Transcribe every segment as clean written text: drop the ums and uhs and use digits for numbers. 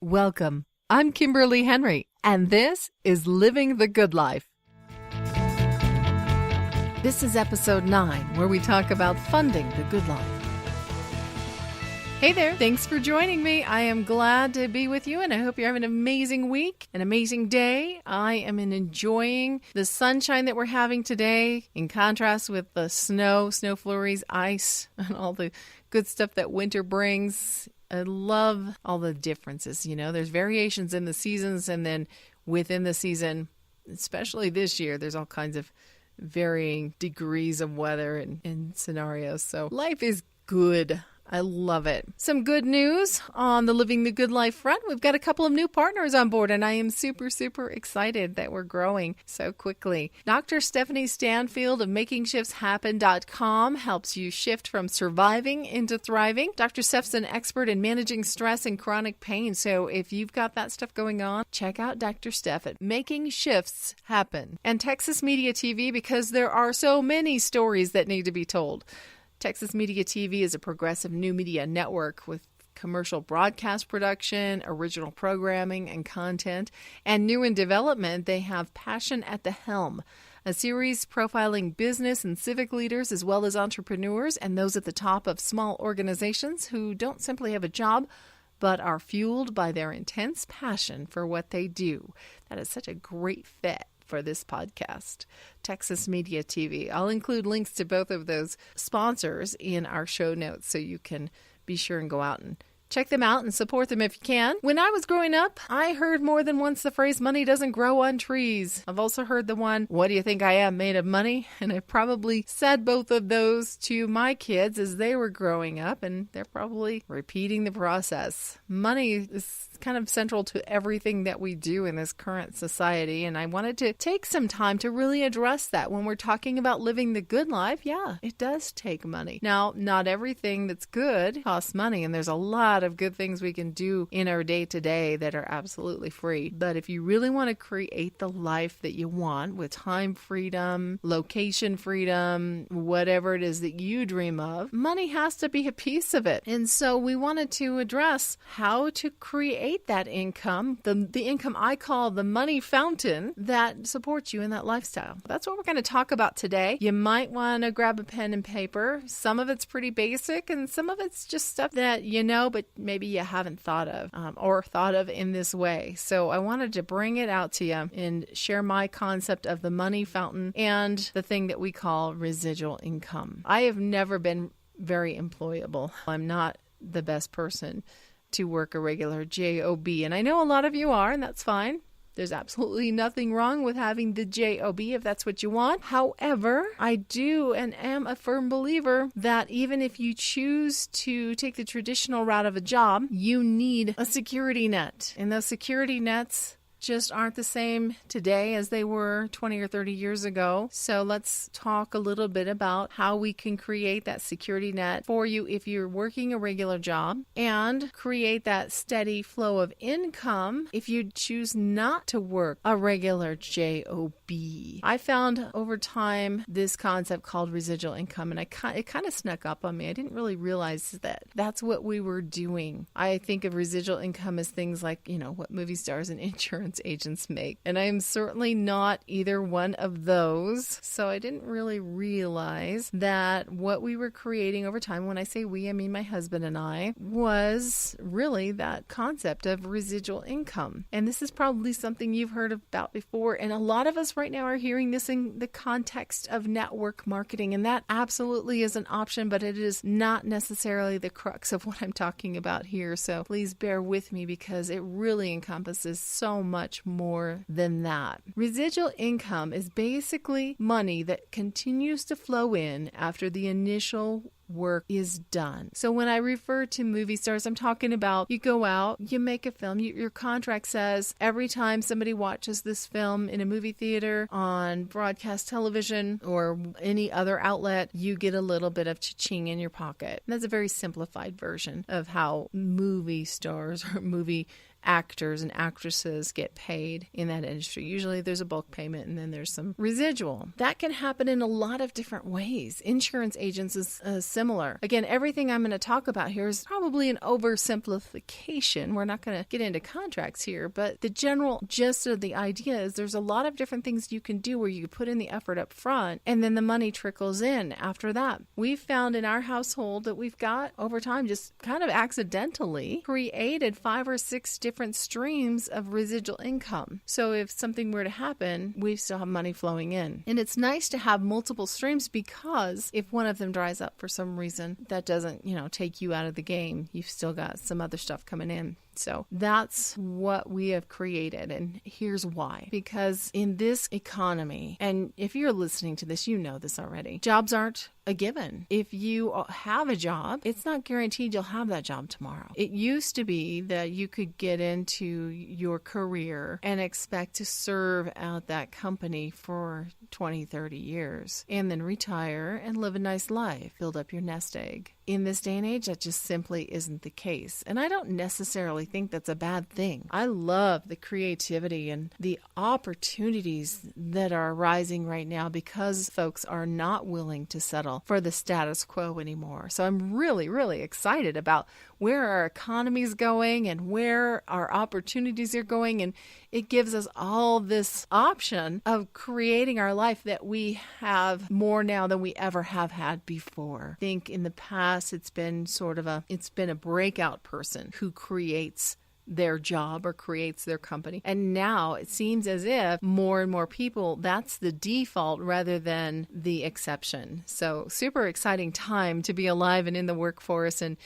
Welcome. I'm Kimberly Henry, and this is Living the Good Life. This is episode 9, where we talk about funding the good life. Hey there, thanks for joining me. I am glad to be with you, and I hope you're having an amazing week, an amazing day. I am enjoying the sunshine that we're having today, in contrast with the snow flurries, ice, and all the good stuff that winter brings. I love all the differences, there's variations in the seasons, and then within the season, especially this year, there's all kinds of varying degrees of weather and scenarios. So life is good. I love it. Some good news on the Living the Good Life front. We've got a couple of new partners on board, and I am super, super excited that we're growing so quickly. Dr. Stephanie Stanfield of MakingShiftsHappen.com helps you shift from surviving into thriving. Dr. Steph's an expert in managing stress and chronic pain, so if you've got that stuff going on, check out Dr. Steph at Making Shifts Happen. And Texas Media TV, because there are so many stories that need to be told. Texas Media TV is a progressive new media network with commercial broadcast production, original programming, and content. And new in development, they have Passion at the Helm, a series profiling business and civic leaders as well as entrepreneurs and those at the top of small organizations who don't simply have a job, but are fueled by their intense passion for what they do. That is such a great fit for this podcast. Texas Media TV. I'll include links to both of those sponsors in our show notes so you can be sure and go out and check them out and support them if you can. When I was growing up, I heard more than once the phrase, money doesn't grow on trees. I've also heard the one, what do you think I am, made of money? And I probably said both of those to my kids as they were growing up, and they're probably repeating the process. Money is kind of central to everything that we do in this current society, and I wanted to take some time to really address that. When we're talking about living the good life, yeah, it does take money. Now, not everything that's good costs money, and there's a lot of good things we can do in our day-to-day that are absolutely free. But if you really want to create the life that you want with time freedom, location freedom, whatever it is that you dream of, money has to be a piece of it. And so we wanted to address how to create that income, the income I call the money fountain that supports you in that lifestyle. That's what we're going to talk about today. You might want to grab a pen and paper. Some of it's pretty basic and some of it's just stuff that you know, but maybe you haven't thought of or thought of in this way. So I wanted to bring it out to you and share my concept of the money fountain and the thing that we call residual income. I have never been very employable. I'm not the best person to work a regular j.o.b. And I know a lot of you are, and that's fine. There's absolutely nothing wrong with having the j.o.b. if that's what you want. However, I do and am a firm believer that even if you choose to take the traditional route of a job, you need a security net. And those security nets just aren't the same today as they were 20 or 30 years ago. So let's talk a little bit about how we can create that security net for you if you're working a regular job and create that steady flow of income if you choose not to work a regular j.o.b. I found over time this concept called residual income, and it kind of snuck up on me. I didn't really realize that that's what we were doing. I think of residual income as things like, what movie stars and insurance agents make. And I am certainly not either one of those. So I didn't really realize that what we were creating over time, when I say we, I mean my husband and I, was really that concept of residual income. And this is probably something you've heard about before. And a lot of us right now are hearing this in the context of network marketing. And that absolutely is an option, but it is not necessarily the crux of what I'm talking about here. So please bear with me because it really encompasses so much more than that. Residual income is basically money that continues to flow in after the initial work is done. So when I refer to movie stars, I'm talking about you go out, you make a film, your contract says every time somebody watches this film in a movie theater, on broadcast television, or any other outlet, you get a little bit of cha-ching in your pocket. And that's a very simplified version of how movie stars or movie actors and actresses get paid in that industry. Usually there's a bulk payment and then there's some residual. That can happen in a lot of different ways. Insurance agents is similar. Again, everything I'm going to talk about here is probably an oversimplification. We're not going to get into contracts here, but the general gist of the idea is there's a lot of different things you can do where you put in the effort up front and then the money trickles in after that. We've found in our household that we've got over time just kind of accidentally created 5 or 6 different streams of residual income. So if something were to happen, we still have money flowing in. And it's nice to have multiple streams because if one of them dries up for some reason, that doesn't, take you out of the game. You've still got some other stuff coming in. So that's what we have created. And here's why. Because in this economy, and if you're listening to this, you know this already, jobs aren't a given. If you have a job, it's not guaranteed you'll have that job tomorrow. It used to be that you could get into your career and expect to serve at that company for 20, 30 years and then retire and live a nice life, build up your nest egg. In this day and age, that just simply isn't the case. And I don't necessarily think that's a bad thing. I love the creativity and the opportunities that are arising right now because folks are not willing to settle for the status quo anymore. So I'm really, really excited about where our economy is going and where our opportunities are going. And it gives us all this option of creating our life that we have more now than we ever have had before. I think in the past, it's been a breakout person who creates their job or creates their company. And now it seems as if more and more people, that's the default rather than the exception. So super exciting time to be alive and in the workforce and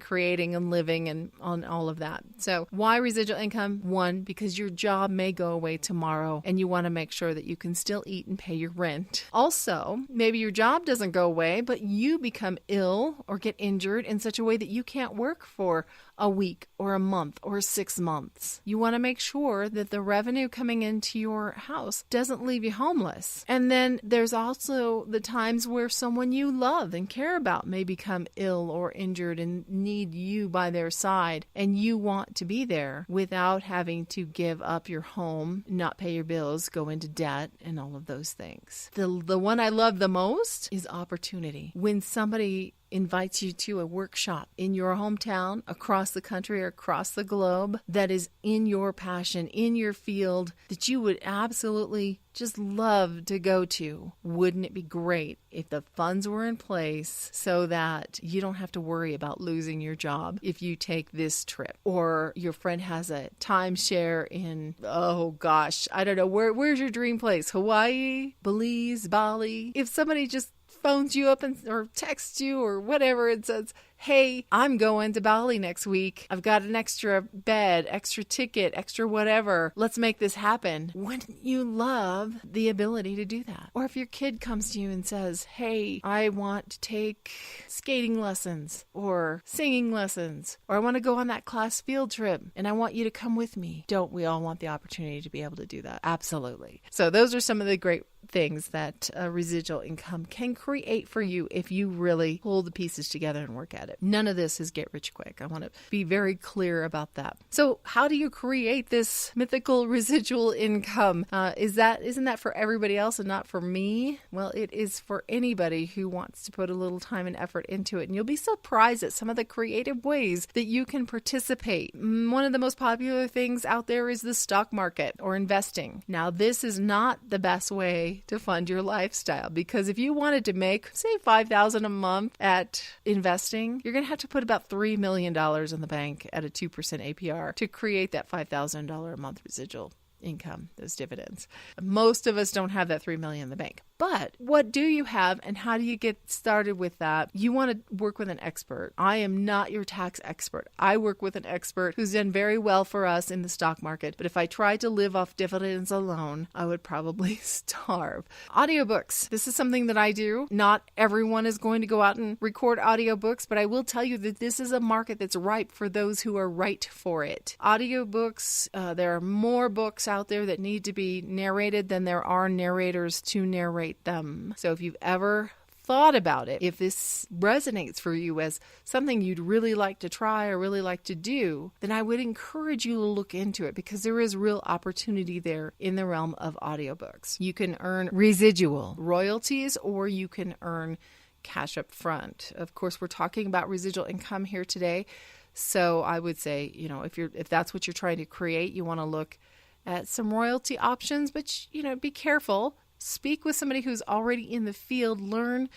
creating and living and on all of that. So why residual income? One, because your job may go away tomorrow and you want to make sure that you can still eat and pay your rent. Also, maybe your job doesn't go away, but you become ill or get injured in such a way that you can't work for a week or a month or 6 months. You want to make sure that the revenue coming into your house doesn't leave you homeless. And then there's also the times where someone you love and care about may become ill or injured and need you by their side, and you want to be there without having to give up your home, not pay your bills, go into debt, and all of those things. The one I love the most is opportunity. When somebody invites you to a workshop in your hometown, across the country or across the globe, that is in your passion, in your field, that you would absolutely just love to go to. Wouldn't it be great if the funds were in place so that you don't have to worry about losing your job if you take this trip? Or your friend has a timeshare in, I don't know, where's your dream place? Hawaii, Belize, Bali? If somebody just phones you up or texts you or whatever and says, hey, I'm going to Bali next week. I've got an extra bed, extra ticket, extra whatever. Let's make this happen. Wouldn't you love the ability to do that? Or if your kid comes to you and says, hey, I want to take skating lessons or singing lessons, or I want to go on that class field trip and I want you to come with me. Don't we all want the opportunity to be able to do that? Absolutely. So those are some of the great things that residual income can create for you if you really pull the pieces together and work at it. None of this is get rich quick. I want to be very clear about that. So how do you create this mythical residual income? Isn't that for everybody else and not for me? Well, it is for anybody who wants to put a little time and effort into it. And you'll be surprised at some of the creative ways that you can participate. One of the most popular things out there is the stock market or investing. Now, this is not the best way to fund your lifestyle, because if you wanted to make, say, $5,000 a month at investing, you're going to have to put about $3 million in the bank at a 2% APR to create that $5,000 a month residual income, those dividends. Most of us don't have that $3 million in the bank. But what do you have and how do you get started with that? You want to work with an expert. I am not your tax expert. I work with an expert who's done very well for us in the stock market. But if I tried to live off dividends alone, I would probably starve. Audiobooks. This is something that I do. Not everyone is going to go out and record audiobooks, but I will tell you that this is a market that's ripe for those who are right for it. Audiobooks, there are more books out there that need to be narrated than there are narrators to narrate them. So if you've ever thought about it, if this resonates for you as something you'd really like to try or really like to do, then I would encourage you to look into it, because there is real opportunity there in the realm of audiobooks. You can earn residual royalties, or you can earn cash up front. Of course, we're talking about residual income here today. So I would say, if that's what you're trying to create, you want to look at some royalty options, but be careful. Speak with somebody who's already in the field. Learn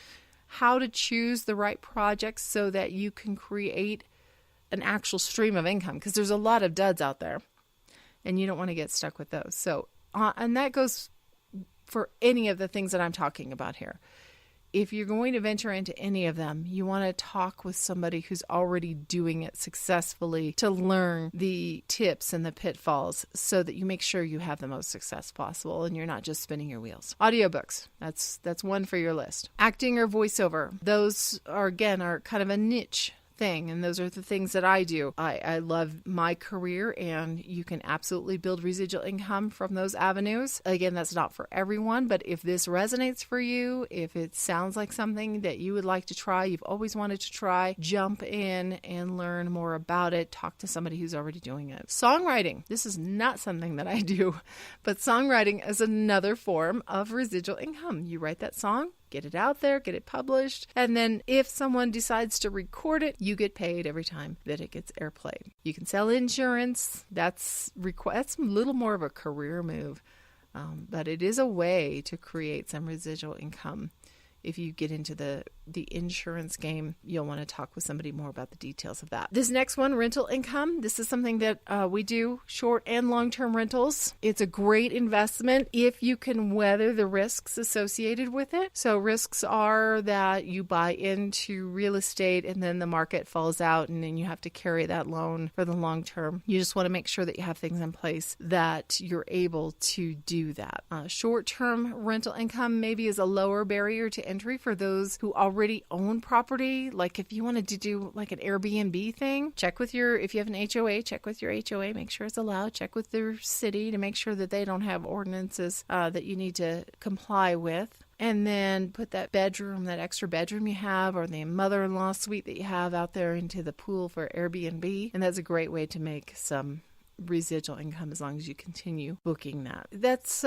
how to choose the right projects so that you can create an actual stream of income, because there's a lot of duds out there and you don't want to get stuck with those. So, and that goes for any of the things that I'm talking about here. If you're going to venture into any of them, you want to talk with somebody who's already doing it successfully to learn the tips and the pitfalls so that you make sure you have the most success possible and you're not just spinning your wheels. Audiobooks, that's one for your list. Acting or voiceover, those are kind of a niche thing, and those are the things that I do. I love my career, and you can absolutely build residual income from those avenues. Again, that's not for everyone, but if this resonates for you, if it sounds like something that you would like to try, you've always wanted to try, jump in and learn more about it. Talk to somebody who's already doing it. Songwriting. This is not something that I do, but songwriting is another form of residual income. You write that song, get it out there, get it published, and then if someone decides to record it, you get paid every time that it gets airplayed. You can sell insurance. That's a little more of a career move, but it is a way to create some residual income. If you get into the insurance game, you'll want to talk with somebody more about the details of that. This next one, rental income. This is something that we do, short and long-term rentals. It's a great investment if you can weather the risks associated with it. So risks are that you buy into real estate and then the market falls out and then you have to carry that loan for the long term. You just want to make sure that you have things in place that you're able to do that. Short-term rental income maybe is a lower barrier to entry for those who already own property. Like if you wanted to do like an Airbnb thing, if you have an HOA, check with your HOA, make sure it's allowed, check with their city to make sure that they don't have ordinances that you need to comply with. And then put that extra bedroom you have, or the mother-in-law suite that you have out there into the pool for Airbnb. And that's a great way to make some residual income as long as you continue booking that. That's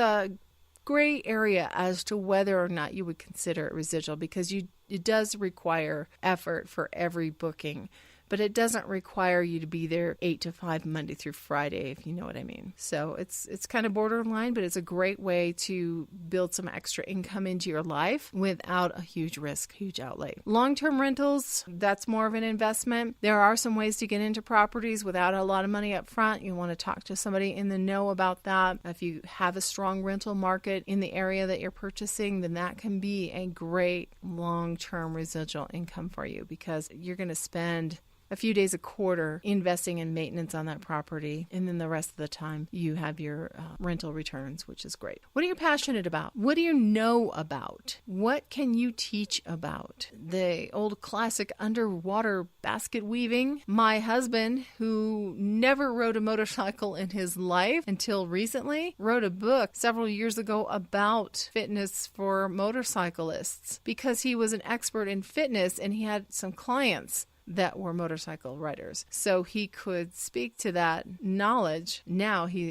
gray area as to whether or not you would consider it residual, because it does require effort for every booking, but it doesn't require you to be there 8 to 5 Monday through Friday, if you know what I mean. So it's kind of borderline, but it's a great way to build some extra income into your life without a huge risk, huge outlay. Long-term rentals, that's more of an investment. There are some ways to get into properties without a lot of money up front. You want to talk to somebody in the know about that. If you have a strong rental market in the area that you're purchasing, then that can be a great long-term residual income for you, because you're going to spend a few days a quarter investing in maintenance on that property, and then the rest of the time you have your rental returns, which is great. What are you passionate about? What do you know about? What can you teach about? The old classic underwater basket weaving. My husband, who never rode a motorcycle in his life until recently, wrote a book several years ago about fitness for motorcyclists, because he was an expert in fitness and he had some clients that were motorcycle riders. So he could speak to that knowledge. Now he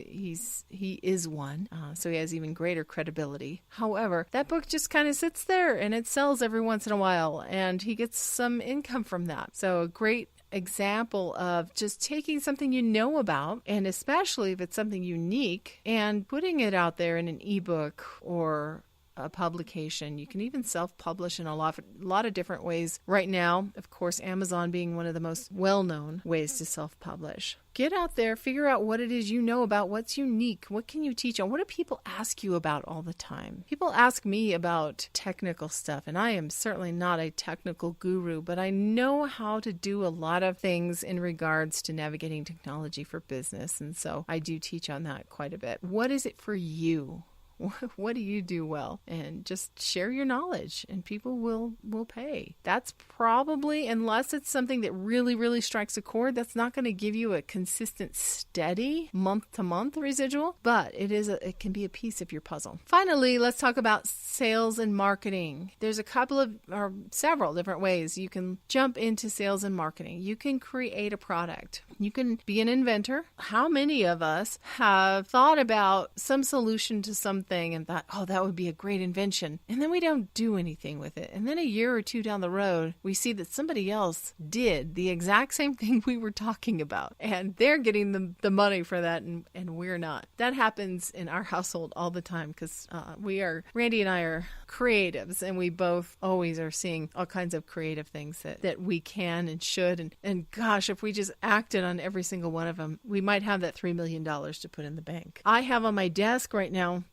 is one, so he has even greater credibility. However, that book just kind of sits there and it sells every once in a while, and he gets some income from that. So a great example of just taking something you know about, and especially if it's something unique, and putting it out there in an ebook or a publication. You can even self-publish in a lot of different ways right now. Of course, Amazon being one of the most well-known ways to self-publish. Get out there, figure out what it is you know about, what's unique, what can you teach on, what do people ask you about all the time? People ask me about technical stuff, and I am certainly not a technical guru, but I know how to do a lot of things in regards to navigating technology for business, and so I do teach on that quite a bit. What is it for you? What do you do well? And just share your knowledge and people will pay. That's probably, unless it's something that really, really strikes a chord, that's not going to give you a consistent, steady month-to-month residual, but it can be a piece of your puzzle. Finally, let's talk about sales and marketing. There's several different ways you can jump into sales and marketing. You can create a product. You can be an inventor. How many of us have thought about some solution to something and thought, oh, that would be a great invention. And then we don't do anything with it. And then a year or two down the road, we see that somebody else did the exact same thing we were talking about. And they're getting the money for that and we're not. That happens in our household all the time because Randy and I are creatives and we both always are seeing all kinds of creative things that we can and should. And gosh, if we just acted on every single one of them, we might have that $3 million to put in the bank. I have on my desk right now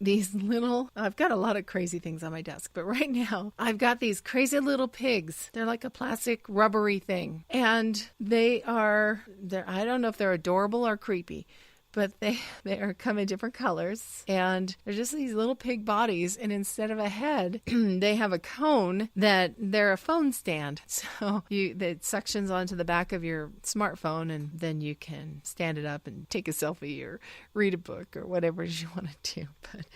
I've got a lot of crazy things on my desk, but right now I've got these crazy little pigs. They're like a plastic rubbery thing. And I don't know if they're adorable or creepy, but they come in different colors and they're just these little pig bodies. And instead of a head, they have a cone that they're a phone stand. So that suctions onto the back of your smartphone and then you can stand it up and take a selfie or read a book or whatever you want to do. But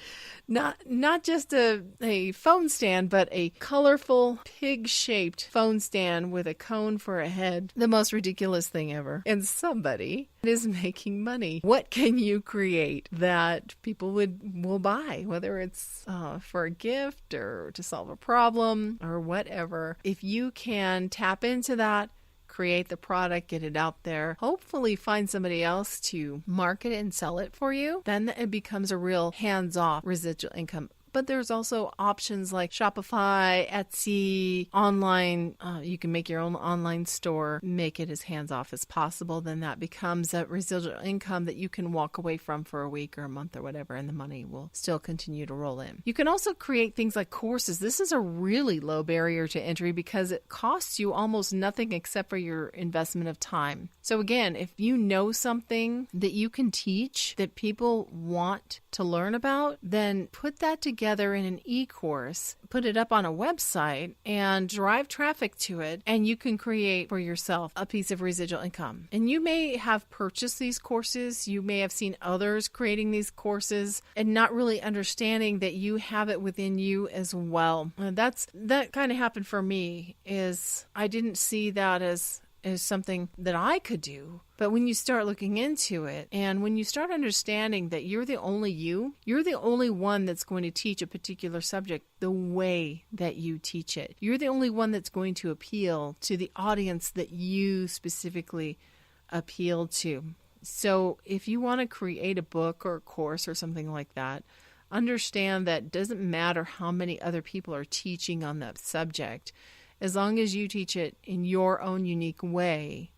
not just a phone stand, but a colorful pig-shaped phone stand with a cone for a head. The most ridiculous thing ever. And somebody is making money. What can you create that people will buy, whether it's for a gift or to solve a problem or whatever? If you can tap into that, create the product, get it out there, hopefully find somebody else to market it and sell it for you, then it becomes a real hands-off residual income. But there's also options like Shopify, Etsy, online. You can make your own online store, make it as hands-off as possible. Then that becomes a residual income that you can walk away from for a week or a month or whatever, and the money will still continue to roll in. You can also create things like courses. This is a really low barrier to entry because it costs you almost nothing except for your investment of time. So again, if you know something that you can teach that people want to learn about, then put that together in an e-course, put it up on a website and drive traffic to it, and you can create for yourself a piece of residual income. And you may have purchased these courses, you may have seen others creating these courses and not really understanding that you have it within you as well. And that kind of happened for me, is I didn't see that as something that I could do. But when you start looking into it and when you start understanding that you're the only one that's going to teach a particular subject the way that you teach it. You're the only one that's going to appeal to the audience that you specifically appeal to. So if you want to create a book or a course or something like that, understand that it doesn't matter how many other people are teaching on that subject. As long as you teach it in your own unique way,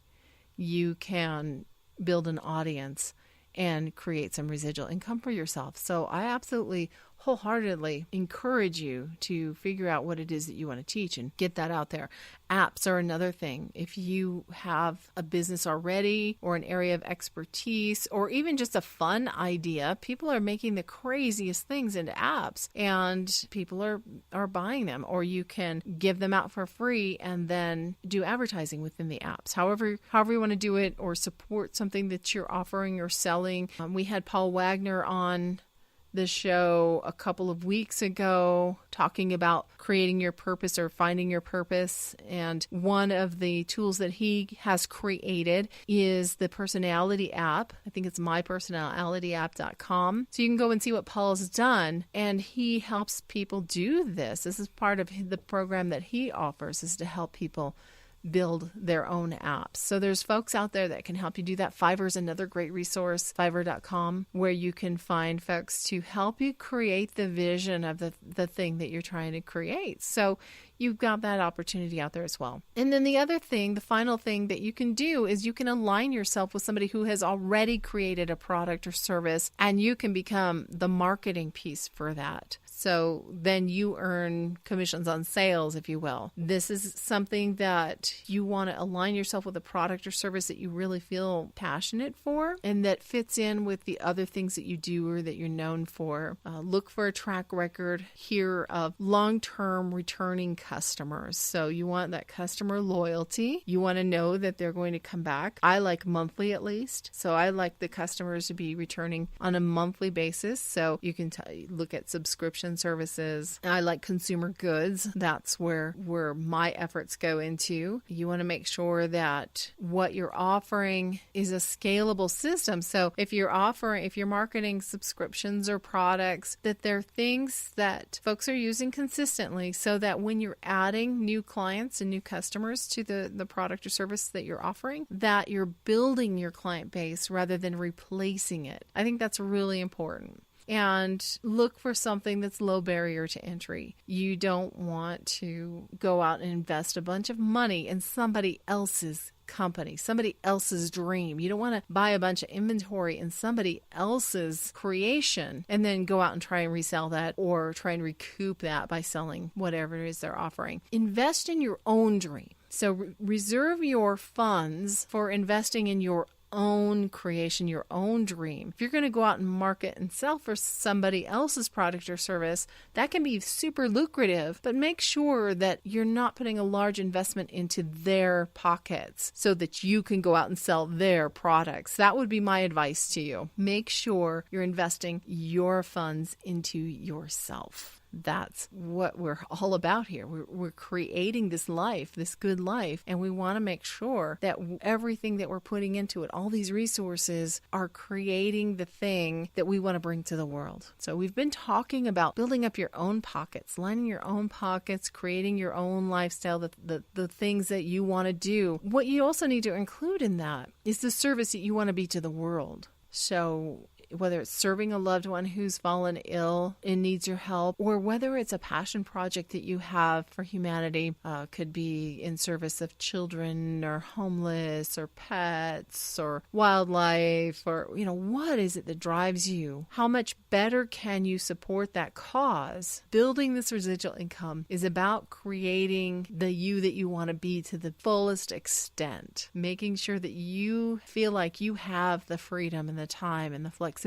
you can build an audience and create some residual income for yourself. So I absolutely wholeheartedly encourage you to figure out what it is that you want to teach and get that out there. Apps are another thing. If you have a business already or an area of expertise or even just a fun idea, people are making the craziest things into apps and people are buying them, or you can give them out for free and then do advertising within the apps. However you want to do it, or support something that you're offering or selling. We had Paul Wagner on the show a couple of weeks ago talking about creating your purpose or finding your purpose. And one of the tools that he has created is the personality app. I think it's mypersonalityapp.com. So you can go and see what Paul's done. And he helps people do this. This is part of the program that he offers, is to help people build their own apps. So there's folks out there that can help you do that. Fiverr is another great resource, fiverr.com, where you can find folks to help you create the vision of the thing that you're trying to create. So you've got that opportunity out there as well. And then the final thing that you can do is you can align yourself with somebody who has already created a product or service, and you can become the marketing piece for that. So then you earn commissions on sales, if you will. This is something that you want to align yourself with a product or service that you really feel passionate for and that fits in with the other things that you do or that you're known for. Look for a track record here of long-term returning customers. So you want that customer loyalty. You want to know that they're going to come back. I like monthly at least. So I like the customers to be returning on a monthly basis. So you can look at subscription services. I like consumer goods. That's where my efforts go into. You want to make sure that what you're offering is a scalable system. So if you're marketing subscriptions or products, that they're things that folks are using consistently so that when you're adding new clients and new customers to the product or service that you're offering, that you're building your client base rather than replacing it. I think that's really important. And look for something that's low barrier to entry. You don't want to go out and invest a bunch of money in somebody else's company, somebody else's dream. You don't want to buy a bunch of inventory in somebody else's creation and then go out and try and resell that or try and recoup that by selling whatever it is they're offering. Invest in your own dream. So reserve your funds for investing in your own creation, your own dream. If you're going to go out and market and sell for somebody else's product or service, that can be super lucrative, but make sure that you're not putting a large investment into their pockets so that you can go out and sell their products. That would be my advice to you. Make sure you're investing your funds into yourself. That's what we're all about here. We're creating this life, this good life, and we want to make sure that everything that we're putting into it, all these resources, are creating the thing that we want to bring to the world. So we've been talking about building up your own pockets, lining your own pockets, creating your own lifestyle, the things that you want to do. What you also need to include in that is the service that you want to be to the world. So whether it's serving a loved one who's fallen ill and needs your help, or whether it's a passion project that you have for humanity, could be in service of children or homeless or pets or wildlife, or, what is it that drives you? How much better can you support that cause? Building this residual income is about creating the you that you want to be to the fullest extent, making sure that you feel like you have the freedom and the time and the flexibility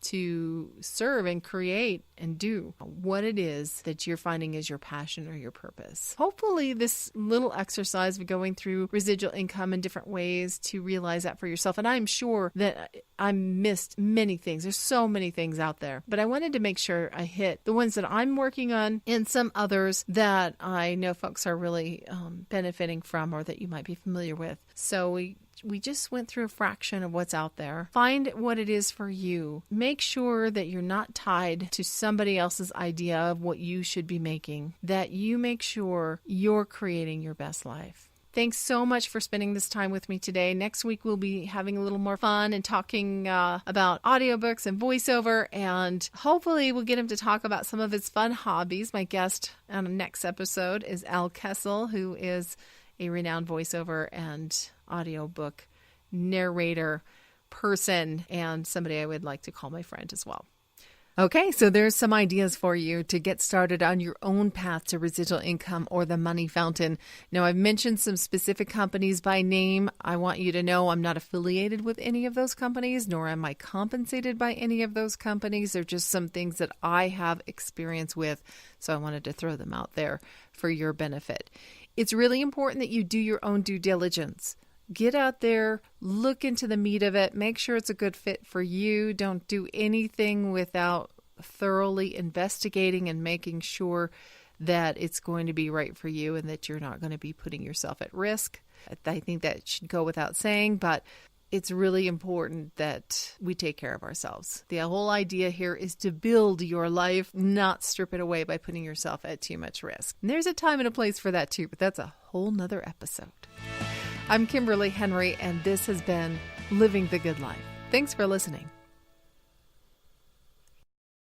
to serve and create and do what it is that you're finding is your passion or your purpose. Hopefully this little exercise of going through residual income in different ways to realize that for yourself. And I'm sure that I missed many things. There's so many things out there, but I wanted to make sure I hit the ones that I'm working on and some others that I know folks are really benefiting from or that you might be familiar with. So we just went through a fraction of what's out there. Find what it is for you. Make sure that you're not tied to somebody else's idea of what you should be making, that you make sure you're creating your best life. Thanks so much for spending this time with me today. Next week, we'll be having a little more fun and talking about audiobooks and voiceover, and hopefully we'll get him to talk about some of his fun hobbies. My guest on the next episode is Al Kessel, who is a renowned voiceover and audiobook narrator person and somebody I would like to call my friend as well. Okay, so there's some ideas for you to get started on your own path to residual income or the money fountain. Now, I've mentioned some specific companies by name. I want you to know I'm not affiliated with any of those companies, nor am I compensated by any of those companies. They're just some things that I have experience with, so I wanted to throw them out there for your benefit. It's really important that you do your own due diligence. Get out there, look into the meat of it, make sure it's a good fit for you. Don't do anything without thoroughly investigating and making sure that it's going to be right for you and that you're not going to be putting yourself at risk. I think that should go without saying, but it's really important that we take care of ourselves. The whole idea here is to build your life, not strip it away by putting yourself at too much risk. And there's a time and a place for that too, but that's a whole nother episode. I'm Kimberly Henry, and this has been Living the Good Life. Thanks for listening.